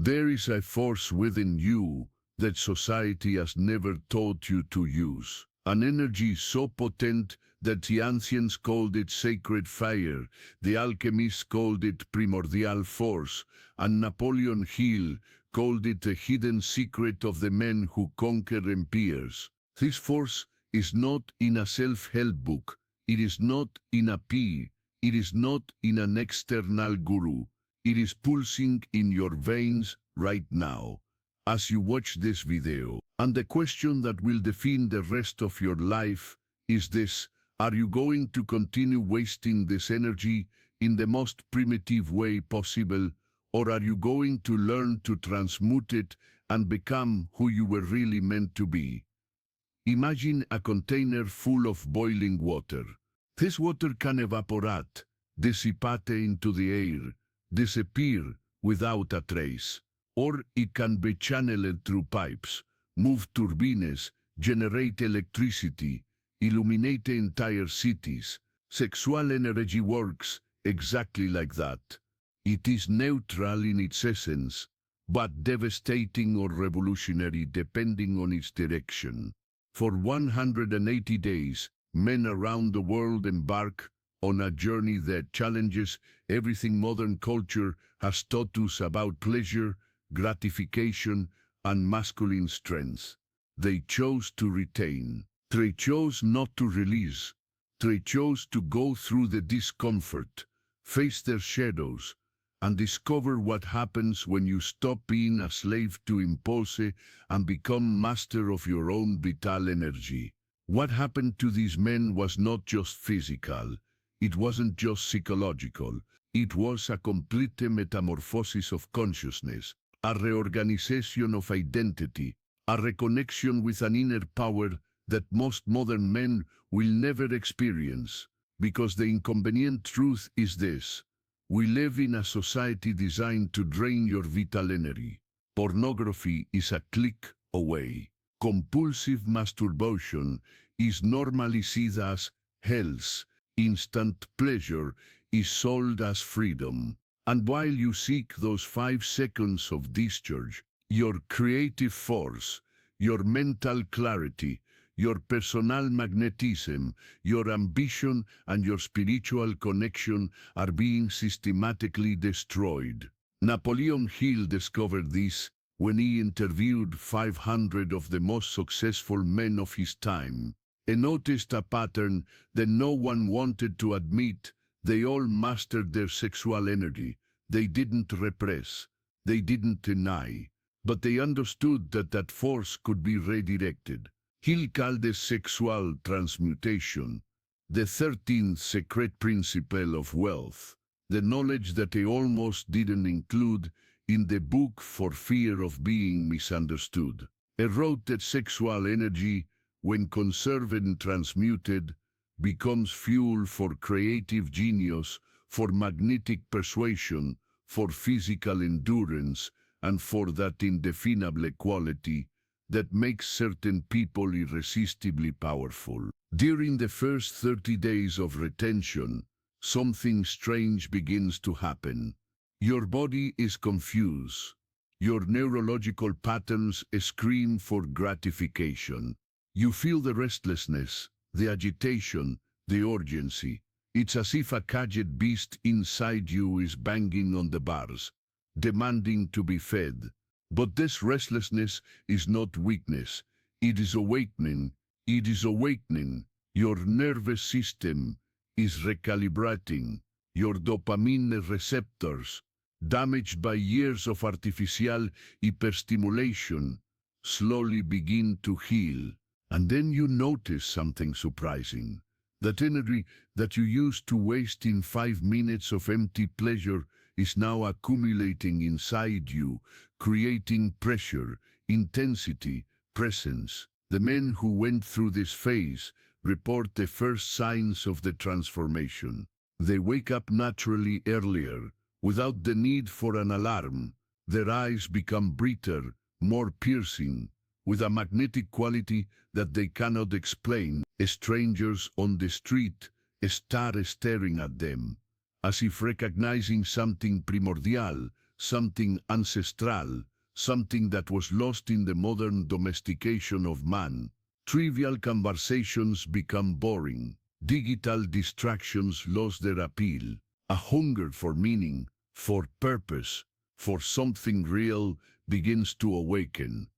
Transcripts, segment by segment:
There is a force within you that society has never taught you to use. An energy so potent that the ancients called it sacred fire, the alchemists called it primordial force, and Napoleon Hill called it the hidden secret of the men who conquer empires. This force is not in a self-help book, it is not in a P, it is not in an external guru. It is pulsing in your veins right now, as you watch this video. And the question that will define the rest of your life is this: are you going to continue wasting this energy in the most primitive way possible, or are you going to learn to transmute it and become who you were really meant to be? Imagine a container full of boiling water. This water can evaporate, dissipate into the air, disappear without a trace, or it can be channeled through pipes, move turbines, generate electricity, illuminate entire cities. Sexual energy works exactly like that. It is neutral in its essence, but devastating or revolutionary depending on its direction. For 180 days, men around the world embark on a journey that challenges everything modern culture has taught us about pleasure, gratification, and masculine strength. They chose to retain. They chose not to release. They chose to go through the discomfort, face their shadows, and discover what happens when you stop being a slave to impulse and become master of your own vital energy. What happened to these men was not just physical. It wasn't just psychological. It was a complete metamorphosis of consciousness, a reorganization of identity, a reconnection with an inner power that most modern men will never experience. Because the inconvenient truth is this: we live in a society designed to drain your vital energy. Pornography is a click away. Compulsive masturbation is normally seen as health. Instant pleasure is sold as freedom. And while you seek those 5 seconds of discharge, your creative force, your mental clarity, your personal magnetism, your ambition, and your spiritual connection are being systematically destroyed. Napoleon Hill discovered this when he interviewed 500 of the most successful men of his time. He noticed a pattern that no one wanted to admit. They all mastered their sexual energy. They didn't repress. They didn't deny. But they understood that that force could be redirected. Hill called this sexual transmutation the 13th secret principle of wealth, the knowledge that he almost didn't include in the book for fear of being misunderstood. He wrote that sexual energy, when conserved and transmuted, becomes fuel for creative genius, for magnetic persuasion, for physical endurance, and for that indefinable quality that makes certain people irresistibly powerful. During the first 30 days of retention, something strange begins to happen. Your body is confused. Your neurological patterns scream for gratification. You feel the restlessness, the agitation, the urgency. It's as if a caged beast inside you is banging on the bars, demanding to be fed. But this restlessness is not weakness. It is awakening. It is awakening. Your nervous system is recalibrating. Your dopamine receptors, damaged by years of artificial hyperstimulation, slowly begin to heal. And then you notice something surprising. That energy that you used to waste in 5 minutes of empty pleasure is now accumulating inside you, creating pressure, intensity, presence. The men who went through this phase report the first signs of the transformation. They wake up naturally earlier, without the need for an alarm. Their eyes become brighter, more piercing, with a magnetic quality that they cannot explain. Strangers on the street start staring at them, as if recognizing something primordial, something ancestral, something that was lost in the modern domestication of man. Trivial conversations become boring. Digital distractions lose their appeal. A hunger for meaning, for purpose, for something real begins to awaken.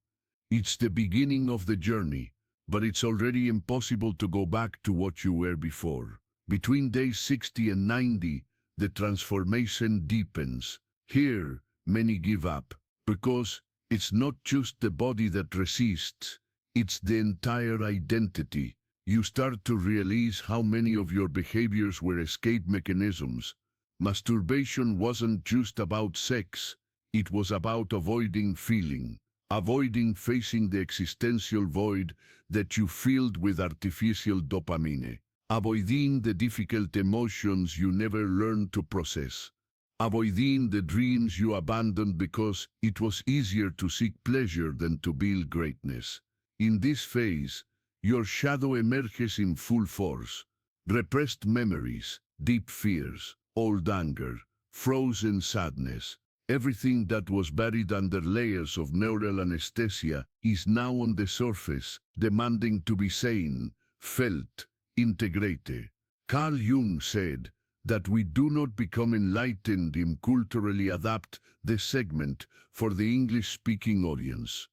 It's the beginning of the journey, but it's already impossible to go back to what you were before. Between days 60 and 90, the transformation deepens. Here, many give up, because it's not just the body that resists, it's the entire identity. You start to realize how many of your behaviors were escape mechanisms. Masturbation wasn't just about sex, it was about avoiding feeling, avoiding facing the existential void that you filled with artificial dopamine, avoiding the difficult emotions you never learned to process, avoiding the dreams you abandoned because it was easier to seek pleasure than to build greatness. In this phase, your shadow emerges in full force. Repressed memories, deep fears, old anger, frozen sadness, everything that was buried under layers of neural anesthesia is now on the surface, demanding to be seen, felt, integrated. Carl Jung said that we do not become enlightened and culturally adapt this segment for the English-speaking audience.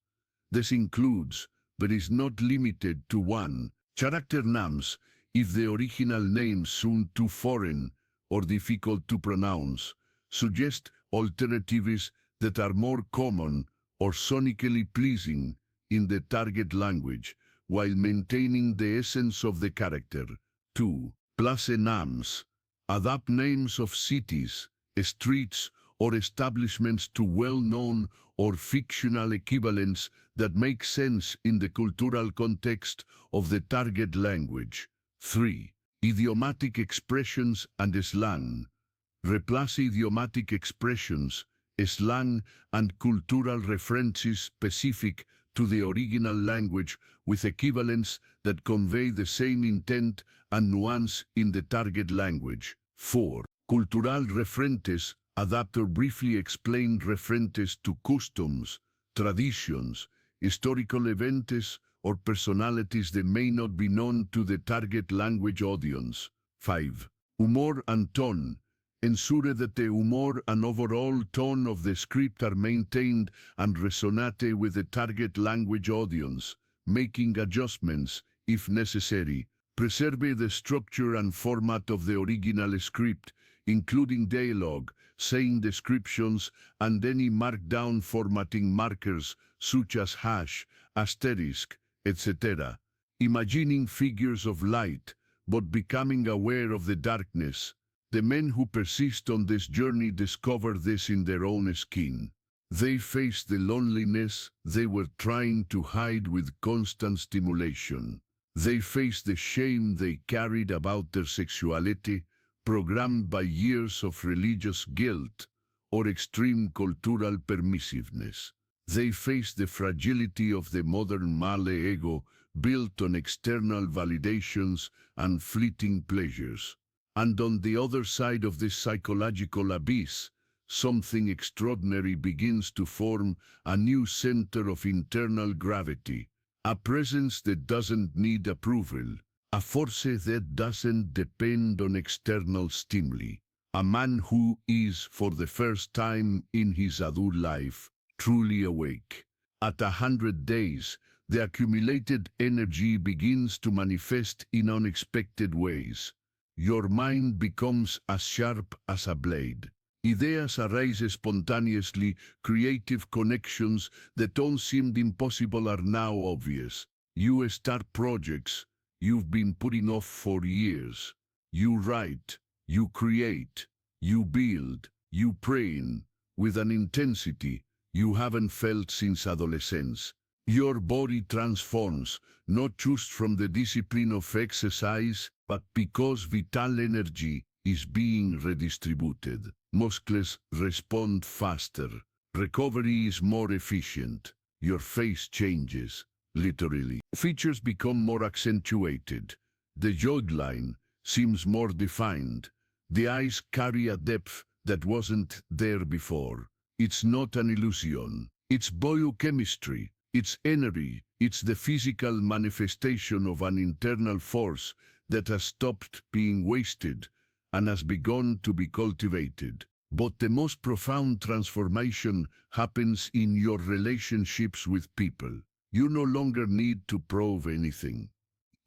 This includes, but is not limited to 1. Character names, if the original names sound too foreign or difficult to pronounce, suggest alternatives that are more common or sonically pleasing in the target language, while maintaining the essence of the character. 2. Place names, adapt names of cities, streets, or establishments to well-known or fictional equivalents that make sense in the cultural context of the target language. 3. Idiomatic expressions and slang. Replace idiomatic expressions, slang, and cultural references specific to the original language with equivalents that convey the same intent and nuance in the target language. 4. Cultural referentes, adapt or briefly explain referentes to customs, traditions, historical events, or personalities that may not be known to the target language audience. 5. Humor and tone. Ensure that the humor and overall tone of the script are maintained and resonate with the target language audience, making adjustments, if necessary. Preserve the structure and format of the original script, including dialogue, saying descriptions, and any markdown formatting markers such as hash, asterisk, etc. Imagining figures of light, but becoming aware of the darkness. The men who persist on this journey discover this in their own skin. They face the loneliness they were trying to hide with constant stimulation. They face the shame they carried about their sexuality, programmed by years of religious guilt or extreme cultural permissiveness. They face the fragility of the modern male ego built on external validations and fleeting pleasures. And on the other side of this psychological abyss, something extraordinary begins to form, a new center of internal gravity, a presence that doesn't need approval, a force that doesn't depend on external stimuli, a man who is, for the first time in his adult life, truly awake. At 100 days, the accumulated energy begins to manifest in unexpected ways. Your mind becomes as sharp as a blade. Ideas arise spontaneously, creative connections that once seemed impossible are now obvious. You start projects you've been putting off for years. You write, you create, you build, you train, with an intensity you haven't felt since adolescence. Your body transforms, not just from the discipline of exercise, but because vital energy is being redistributed. Muscles respond faster. Recovery is more efficient. Your face changes, literally. Features become more accentuated. The jawline seems more defined. The eyes carry a depth that wasn't there before. It's not an illusion. It's biochemistry. It's energy. It's the physical manifestation of an internal force that has stopped being wasted and has begun to be cultivated. But the most profound transformation happens in your relationships with people. You no longer need to prove anything.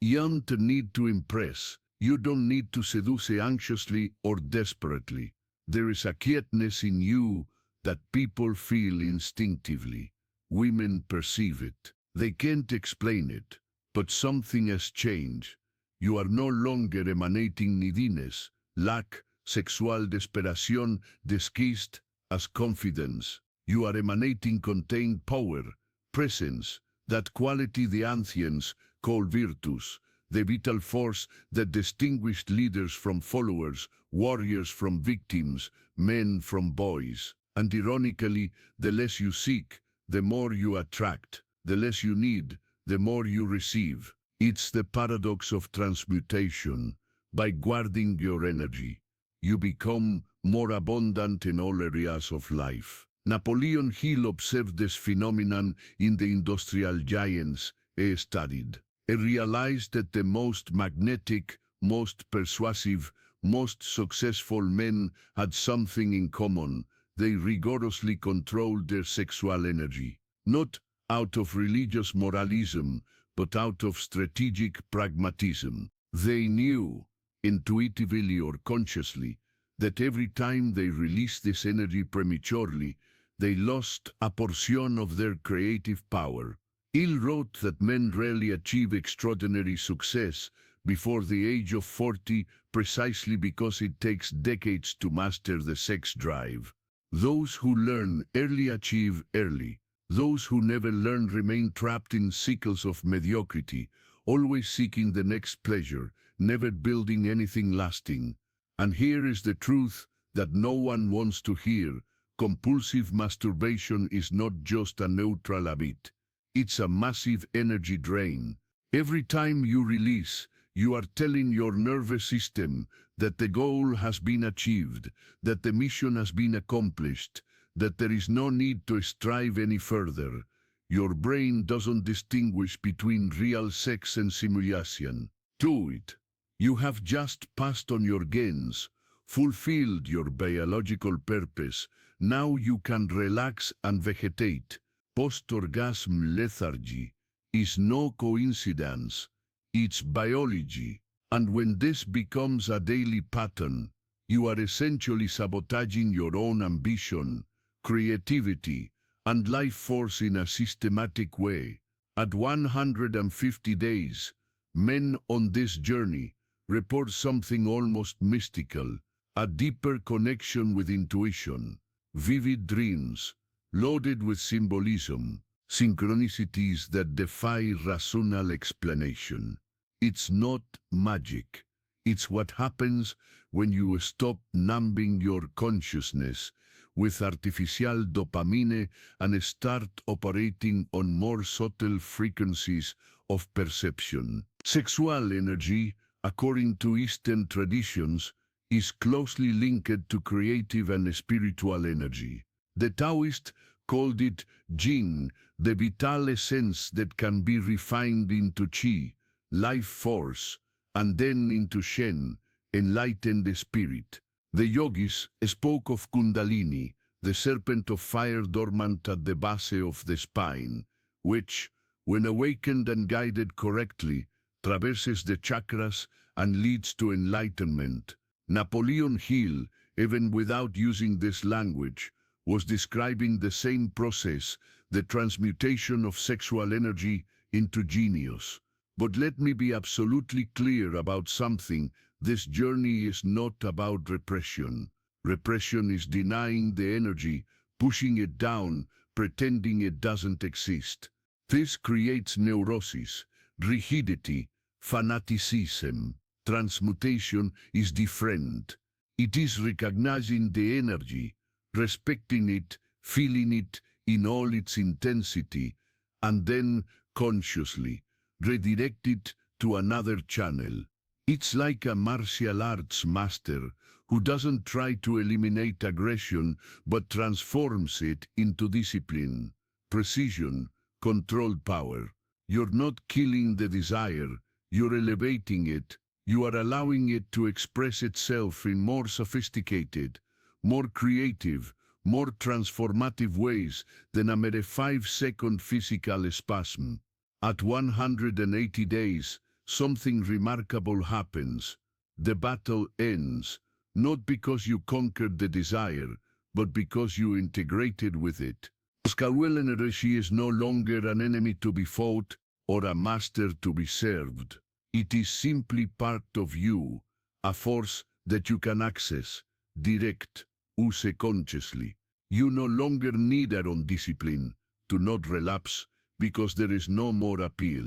You don't need to impress. You don't need to seduce anxiously or desperately. There is a quietness in you that people feel instinctively. Women perceive it. They can't explain it, but something has changed. You are no longer emanating neediness, lack, sexual desperation disguised as confidence. You are emanating contained power, presence, that quality the ancients call virtus, the vital force that distinguished leaders from followers, warriors from victims, men from boys. And ironically, the less you seek, the more you attract. The less you need, the more you receive. It's the paradox of transmutation. By guarding your energy, you become more abundant in all areas of life. Napoleon Hill observed this phenomenon in the industrial giants he studied. He realized that the most magnetic, most persuasive, most successful men had something in common. They rigorously controlled their sexual energy, not out of religious moralism, but out of strategic pragmatism. They knew, intuitively or consciously, that every time they released this energy prematurely, they lost a portion of their creative power. Hill wrote that men rarely achieve extraordinary success before the age of 40 precisely because it takes decades to master the sex drive. Those who learn early achieve early. Those who never learn remain trapped in cycles of mediocrity, always seeking the next pleasure, never building anything lasting. And here is the truth that no one wants to hear. Compulsive masturbation is not just a neutral habit. It's a massive energy drain. Every time you release, you are telling your nervous system that the goal has been achieved, that the mission has been accomplished, that there is no need to strive any further. Your brain doesn't distinguish between real sex and simulation. Do it. You have just passed on your gains, fulfilled your biological purpose. Now you can relax and vegetate. Post-orgasm lethargy is no coincidence. It's biology. And when this becomes a daily pattern, you are essentially sabotaging your own ambition, creativity, and life force in a systematic way. At 150 days, men on this journey report something almost mystical, a deeper connection with intuition, vivid dreams, loaded with symbolism, synchronicities that defy rational explanation. It's not magic. It's what happens when you stop numbing your consciousness with artificial dopamine and start operating on more subtle frequencies of perception. Sexual energy, according to Eastern traditions, is closely linked to creative and spiritual energy. The Taoists called it Jing, the vital essence that can be refined into Qi, life force, and then into Shen, enlightened spirit. The yogis spoke of Kundalini, the serpent of fire dormant at the base of the spine, which, when awakened and guided correctly, traverses the chakras and leads to enlightenment. Napoleon Hill, even without using this language, was describing the same process, the transmutation of sexual energy into genius. But let me be absolutely clear about something. This journey is not about repression. Repression is denying the energy, pushing it down, pretending it doesn't exist. This creates neurosis, rigidity, fanaticism. Transmutation is different. It is recognizing the energy, respecting it, feeling it in all its intensity, and then, consciously, redirect it to another channel. It's like a martial arts master who doesn't try to eliminate aggression but transforms it into discipline, precision, controlled power. You're not killing the desire, you're elevating it. You are allowing it to express itself in more sophisticated, more creative, more transformative ways than a mere 5-second physical spasm. At 180 days, something remarkable happens. The battle ends, not because you conquered the desire, but because you integrated with it. Skawel energy is no longer an enemy to be fought or a master to be served. It is simply part of you, a force that you can access, direct, use consciously. You no longer need your own discipline to not relapse because there is no more appeal.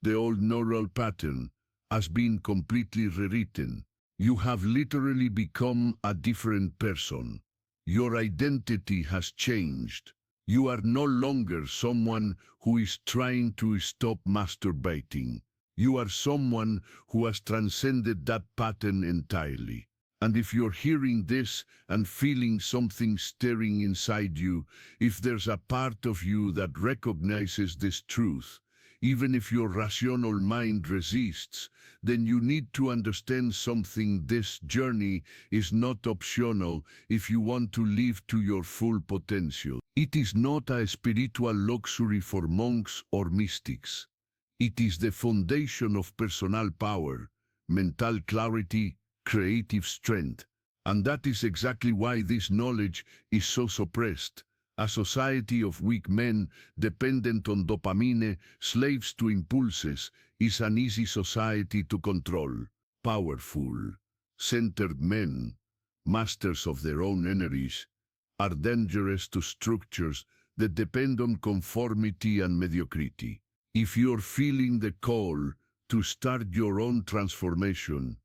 The old neural pattern has been completely rewritten. You have literally become a different person. Your identity has changed. You are no longer someone who is trying to stop masturbating. You are someone who has transcended that pattern entirely. And if you're hearing this and feeling something stirring inside you, if there's a part of you that recognizes this truth, even if your rational mind resists, then you need to understand something. This journey is not optional if you want to live to your full potential. It is not a spiritual luxury for monks or mystics. It is the foundation of personal power, mental clarity, creative strength. And that is exactly why this knowledge is so suppressed. A society of weak men, dependent on dopamine, slaves to impulses, is an easy society to control. Powerful, centered men, masters of their own energies, are dangerous to structures that depend on conformity and mediocrity. If you're feeling the call to start your own transformation,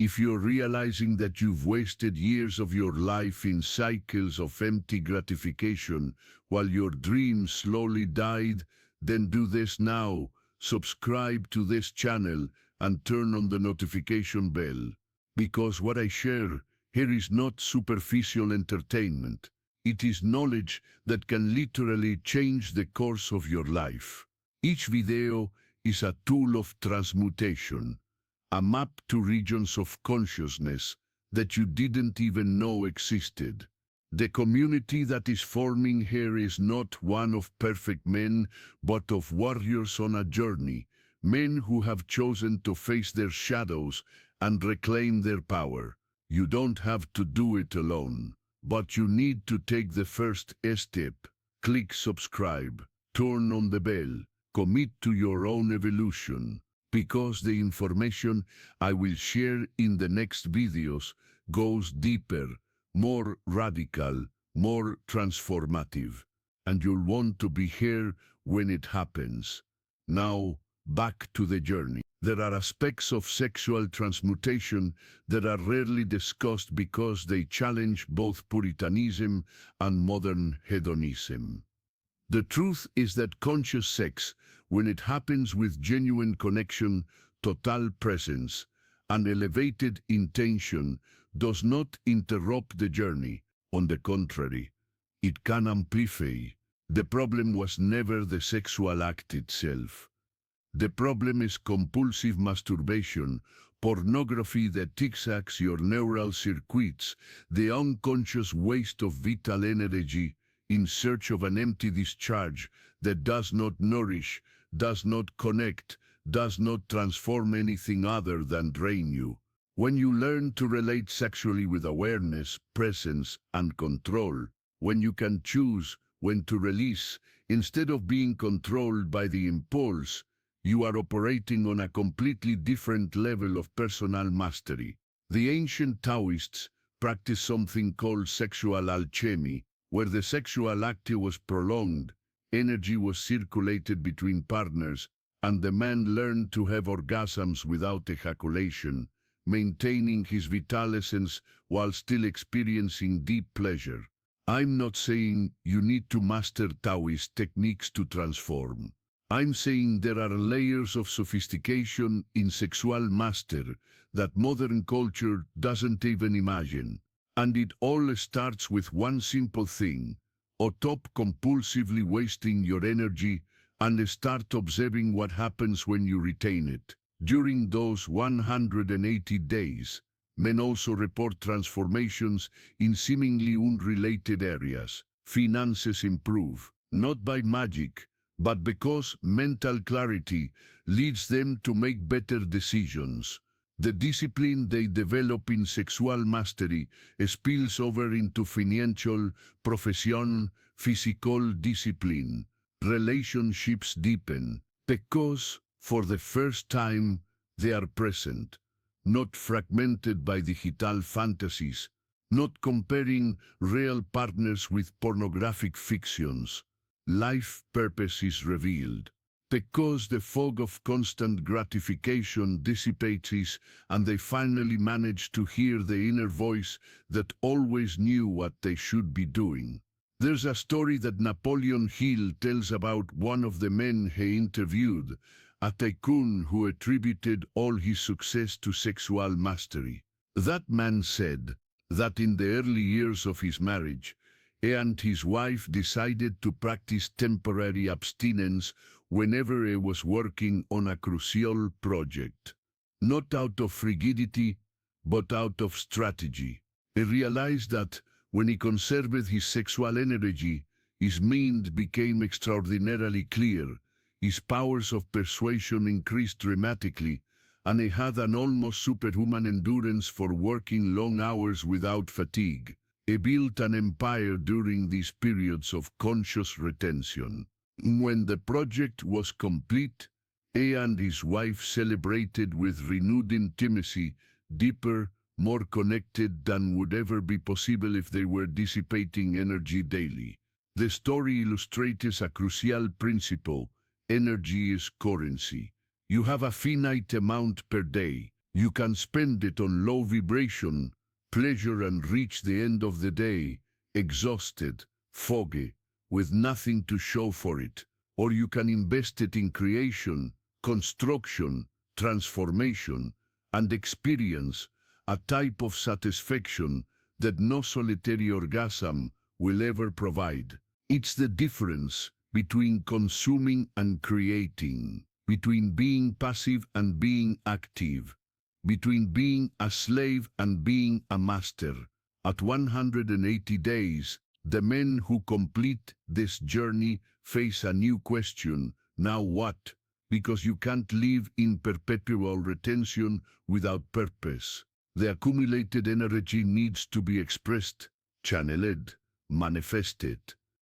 if you're realizing that you've wasted years of your life in cycles of empty gratification while your dreams slowly died, then do this now. Subscribe to this channel and turn on the notification bell. Because what I share here is not superficial entertainment. It is knowledge that can literally change the course of your life. Each video is a tool of transmutation, a map to regions of consciousness that you didn't even know existed. The community that is forming here is not one of perfect men, but of warriors on a journey, men who have chosen to face their shadows and reclaim their power. You don't have to do it alone, but you need to take the first step. Click subscribe, turn on the bell, commit to your own evolution, because the information I will share in the next videos goes deeper, more radical, more transformative, and you'll want to be here when it happens. Now, back to the journey. There are aspects of sexual transmutation that are rarely discussed because they challenge both Puritanism and modern hedonism. The truth is that conscious sex, when it happens with genuine connection, total presence, and elevated intention, does not interrupt the journey. On the contrary, it can amplify. The problem was never the sexual act itself. The problem is compulsive masturbation, pornography that zigzags your neural circuits, the unconscious waste of vital energy in search of an empty discharge that does not nourish, does not connect, does not transform anything other than drain you. When you learn to relate sexually with awareness, presence, and control, when you can choose when to release, instead of being controlled by the impulse, you are operating on a completely different level of personal mastery. The ancient Taoists practiced something called sexual alchemy, where the sexual act was prolonged, energy was circulated between partners, and the man learned to have orgasms without ejaculation, maintaining his vital essence while still experiencing deep pleasure. I'm not saying you need to master Taoist techniques to transform. I'm saying there are layers of sophistication in sexual master that modern culture doesn't even imagine. And it all starts with one simple thing. Stop compulsively wasting your energy and start observing what happens when you retain it. During those 180 days, men also report transformations in seemingly unrelated areas. Finances improve, not by magic, but because mental clarity leads them to make better decisions. The discipline they develop in sexual mastery spills over into financial, professional, physical discipline. Relationships deepen because, for the first time, they are present, not fragmented by digital fantasies, not comparing real partners with pornographic fictions. Life purpose is revealed because the fog of constant gratification dissipates and they finally manage to hear the inner voice that always knew what they should be doing. There's a story that Napoleon Hill tells about one of the men he interviewed, a tycoon who attributed all his success to sexual mastery. That man said that in the early years of his marriage, he and his wife decided to practice temporary abstinence whenever he was working on a crucial project. Not out of frigidity, but out of strategy. He realized that when he conserved his sexual energy, his mind became extraordinarily clear, his powers of persuasion increased dramatically, and he had an almost superhuman endurance for working long hours without fatigue. He built an empire during these periods of conscious retention. When the project was complete, he and his wife celebrated with renewed intimacy, deeper, more connected than would ever be possible if they were dissipating energy daily. The story illustrates a crucial principle: energy is currency. You have a finite amount per day. You can spend it on low vibration, pleasure and reach the end of the day, exhausted, foggy, with nothing to show for it. Or you can invest it in creation, construction, transformation, and experience, a type of satisfaction that no solitary orgasm will ever provide. It's the difference between consuming and creating, between being passive and being active, between being a slave and being a master. At 180 days, the men who complete this journey face a new question: now what? Because you can't live in perpetual retention without purpose. The accumulated energy needs to be expressed, channeled, manifested.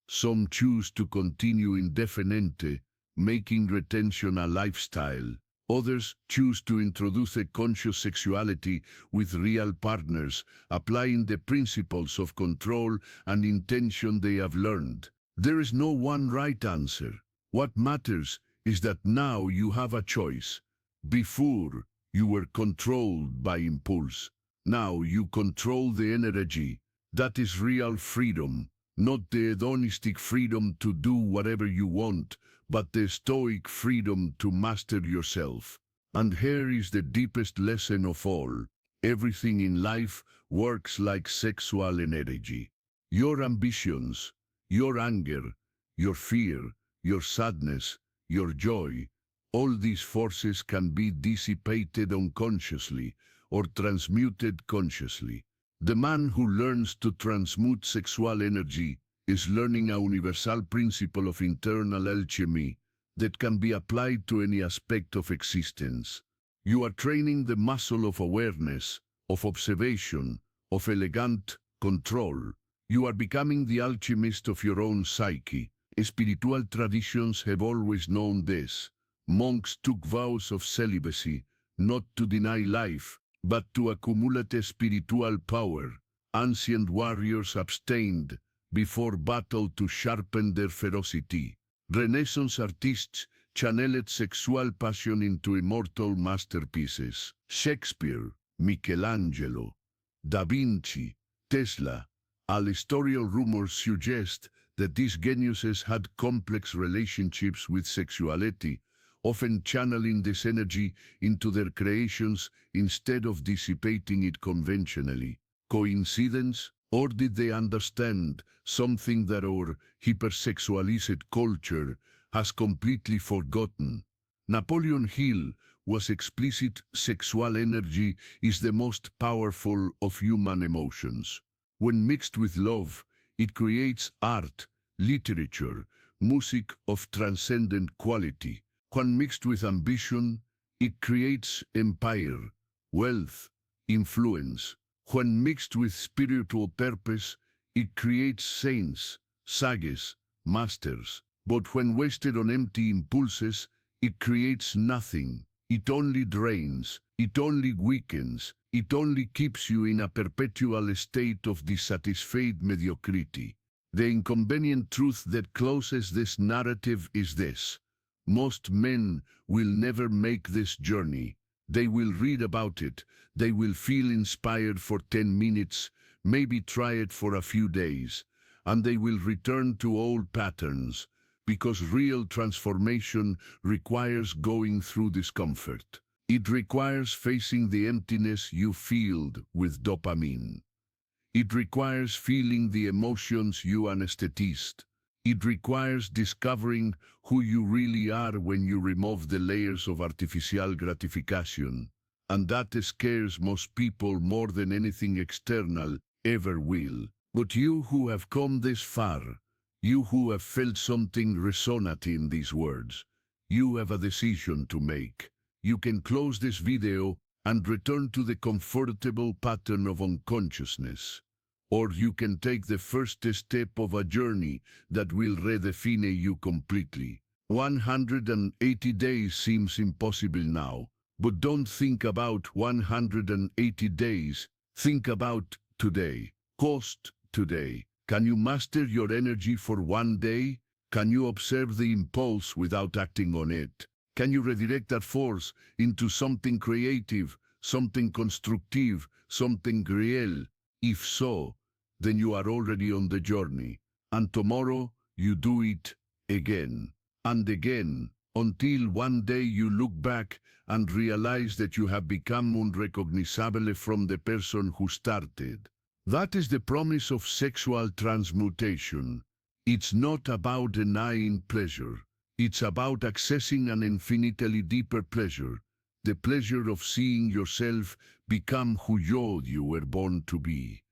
Some choose to continue indefinitely, making retention a lifestyle. Others choose to introduce a conscious sexuality with real partners, applying the principles of control and intention they have learned. There is no one right answer. What matters is that now you have a choice. Before, you were controlled by impulse. Now you control the energy. That is real freedom, not the hedonistic freedom to do whatever you want, but the stoic freedom to master yourself. And here is the deepest lesson of all. Everything in life works like sexual energy. Your ambitions, your anger, your fear, your sadness, your joy, all these forces can be dissipated unconsciously or transmuted consciously. The man who learns to transmute sexual energy is learning a universal principle of internal alchemy that can be applied to any aspect of existence. You are training the muscle of awareness, of observation, of elegant control. You are becoming the alchemist of your own psyche. Spiritual traditions have always known this. Monks took vows of celibacy, not to deny life, but to accumulate spiritual power. Ancient warriors abstained before battle to sharpen their ferocity. Renaissance artists channeled sexual passion into immortal masterpieces. Shakespeare, Michelangelo, Da Vinci, Tesla. All historical rumors suggest that these geniuses had complex relationships with sexuality, often channeling this energy into their creations instead of dissipating it conventionally. Coincidence? Or did they understand something that our hypersexualized culture has completely forgotten? Napoleon Hill was explicit: sexual energy is the most powerful of human emotions. When mixed with love, it creates art, literature, music of transcendent quality. When mixed with ambition, it creates empire, wealth, influence. When mixed with spiritual purpose, it creates saints, sages, masters. But when wasted on empty impulses, it creates nothing. It only drains, it only weakens, it only keeps you in a perpetual state of dissatisfied mediocrity. The inconvenient truth that closes this narrative is this: most men will never make this journey. They will read about it, they will feel inspired for 10 minutes, maybe try it for a few days, and they will return to old patterns, because real transformation requires going through discomfort. It requires facing the emptiness you filled with dopamine. It requires feeling the emotions you anesthetized. It requires discovering who you really are when you remove the layers of artificial gratification. And that scares most people more than anything external ever will. But you who have come this far, you who have felt something resonate in these words, you have a decision to make. You can close this video and return to the comfortable pattern of unconsciousness. Or you can take the first step of a journey that will redefine you completely. 180 days seems impossible now, but don't think about 180 days. Think about today. Cost today. Can you master your energy for one day? Can you observe the impulse without acting on it? Can you redirect that force into something creative, something constructive, something real? If so, then you are already on the journey. And tomorrow you do it again and again, until one day you look back and realize that you have become unrecognizable from the person who started. That is the promise of sexual transmutation. It's not about denying pleasure. It's about accessing an infinitely deeper pleasure, the pleasure of seeing yourself become who you were born to be,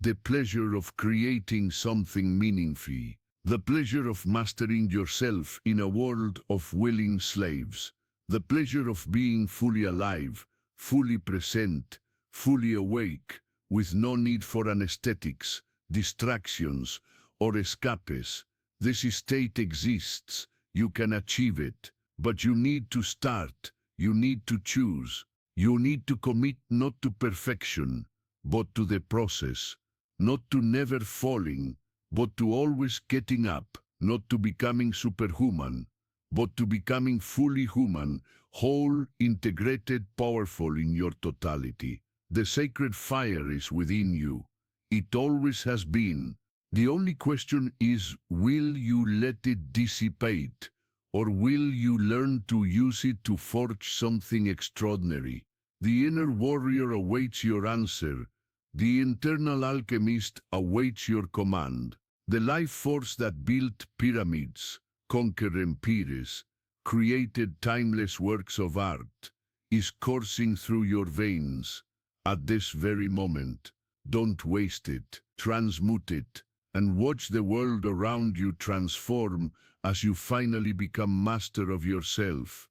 the pleasure of creating something meaningful, the pleasure of mastering yourself in a world of willing slaves, the pleasure of being fully alive, fully present, fully awake, with no need for anesthetics, distractions, or escapes. This state exists. You can achieve it, but you need to start. You need to choose. You need to commit not to perfection, but to the process. Not to never falling, but to always getting up. Not to becoming superhuman, but to becoming fully human, whole, integrated, powerful in your totality. The sacred fire is within you. It always has been. The only question is, will you let it dissipate, or will you learn to use it to forge something extraordinary? The inner warrior awaits your answer. The internal alchemist awaits your command. The life force that built pyramids, conquered empires, created timeless works of art, is coursing through your veins at this very moment. Don't waste it. Transmute it, and watch the world around you transform as you finally become master of yourself.